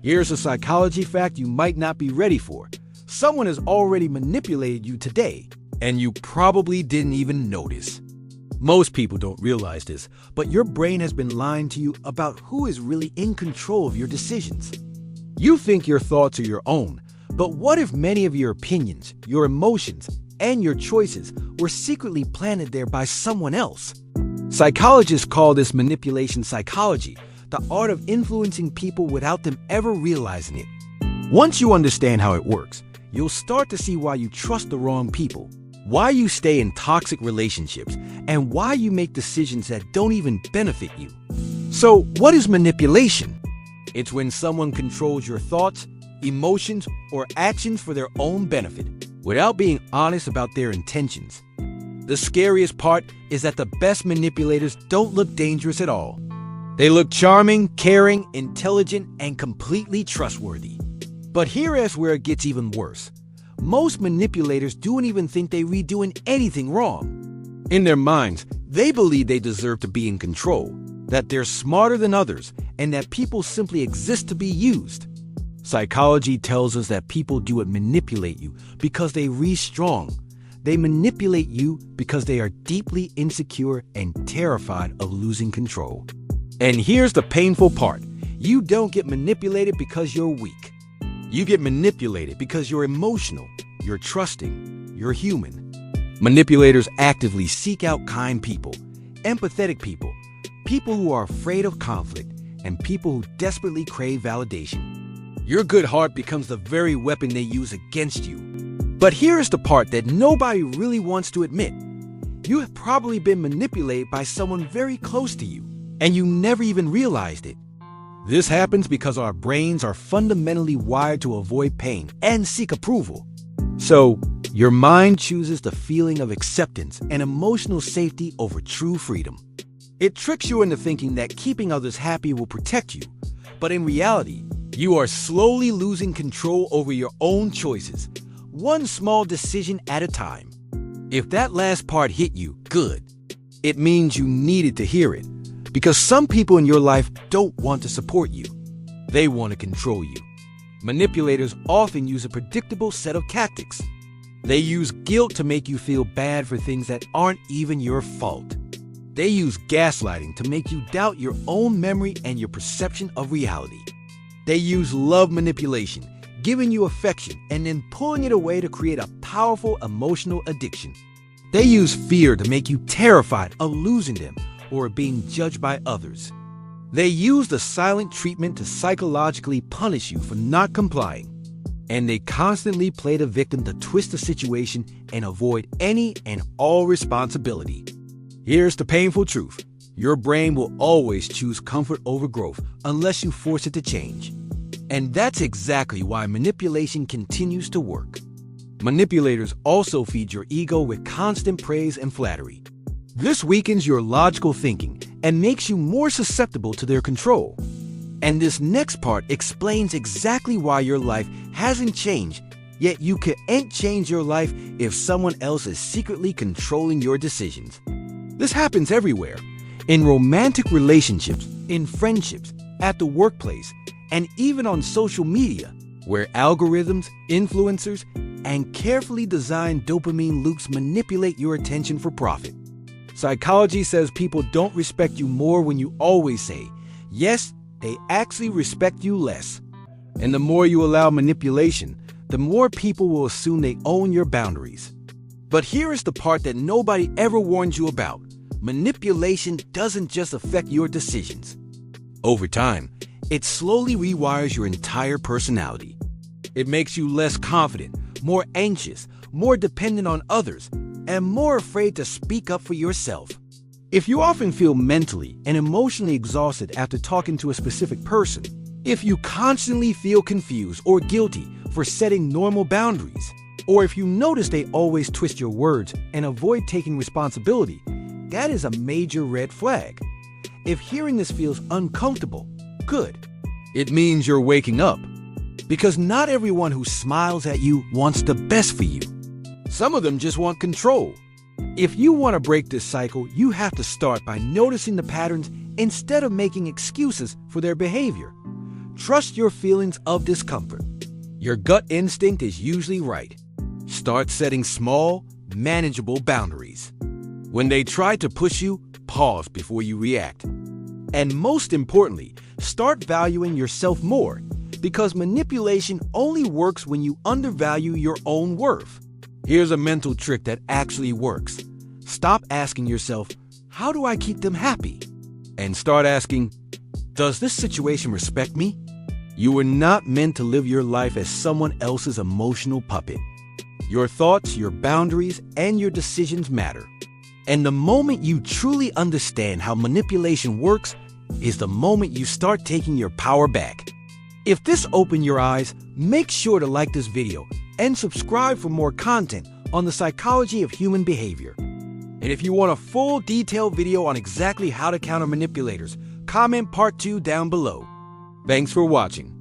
Here's a psychology fact you might not be ready for. Someone has already manipulated you today, and you probably didn't even notice. Most people don't realize this, but your brain has been lying to you about who is really in control of your decisions. You think your thoughts are your own, but what if many of your opinions, your emotions, and your choices were secretly planted there by someone else? Psychologists call this manipulation psychology, the art of influencing people without them ever realizing it. Once you understand how it works, you'll start to see why you trust the wrong people, why you stay in toxic relationships, and why you make decisions that don't even benefit you. So, what is manipulation? It's when someone controls your thoughts, emotions, or actions for their own benefit, without being honest about their intentions. The scariest part is that the best manipulators don't look dangerous at all. They look charming, caring, intelligent, and completely trustworthy. But here is where it gets even worse. Most manipulators don't even think they're doing anything wrong. In their minds, they believe they deserve to be in control, that they're smarter than others, and that people simply exist to be used. Psychology tells us that people do it manipulate you because they strong. They manipulate you because they are deeply insecure and terrified of losing control. And here's the painful part. You don't get manipulated because you're weak. You get manipulated because you're emotional, you're trusting, you're human. Manipulators actively seek out kind people, empathetic people, people who are afraid of conflict, and people who desperately crave validation. Your good heart becomes the very weapon they use against you. But here's the part that nobody really wants to admit. You have probably been manipulated by someone very close to you, and you never even realized it. This happens because our brains are fundamentally wired to avoid pain and seek approval. So, your mind chooses the feeling of acceptance and emotional safety over true freedom. It tricks you into thinking that keeping others happy will protect you, but in reality, you are slowly losing control over your own choices, one small decision at a time. If that last part hit you, good. It means you needed to hear it. Because some people in your life don't want to support you. They want to control you. Manipulators often use a predictable set of tactics. They use guilt to make you feel bad for things that aren't even your fault. They use gaslighting to make you doubt your own memory and your perception of reality. They use love manipulation, giving you affection and then pulling it away to create a powerful emotional addiction. They use fear to make you terrified of losing them or being judged by others. They use the silent treatment to psychologically punish you for not complying. And they constantly play the victim to twist the situation and avoid any and all responsibility. Here's the painful truth. Your brain will always choose comfort over growth unless you force it to change. And that's exactly why manipulation continues to work. Manipulators also feed your ego with constant praise and flattery. This weakens your logical thinking and makes you more susceptible to their control. And this next part explains exactly why your life hasn't changed, yet you can't change your life if someone else is secretly controlling your decisions. This happens everywhere, in romantic relationships, in friendships, at the workplace, and even on social media, where algorithms, influencers, and carefully designed dopamine loops manipulate your attention for profit. Psychology says people don't respect you more when you always say, yes, they actually respect you less. And the more you allow manipulation, the more people will assume they own your boundaries. But here is the part that nobody ever warned you about. Manipulation doesn't just affect your decisions. Over time, it slowly rewires your entire personality. It makes you less confident, more anxious, more dependent on others, and more afraid to speak up for yourself. If you often feel mentally and emotionally exhausted after talking to a specific person, if you constantly feel confused or guilty for setting normal boundaries, or if you notice they always twist your words and avoid taking responsibility, that is a major red flag. If hearing this feels uncomfortable, good. It means you're waking up. Because not everyone who smiles at you wants the best for you. Some of them just want control. If you want to break this cycle, you have to start by noticing the patterns instead of making excuses for their behavior. trust your feelings of discomfort. Your gut instinct is usually right. Start setting small, manageable boundaries. When they try to push you, pause before you react. And most importantly, start valuing yourself more, because manipulation only works when you undervalue your own worth. Here's a mental trick that actually works. Stop asking yourself, how do I keep them happy? And start asking, does this situation respect me? You were not meant to live your life as someone else's emotional puppet. Your thoughts, your boundaries, and your decisions matter. And the moment you truly understand how manipulation works is the moment you start taking your power back. If this opened your eyes, make sure to like this video and subscribe for more content on the psychology of human behavior. And if you want a full detailed video on exactly how to counter manipulators, comment part 2 down below. Thanks for watching.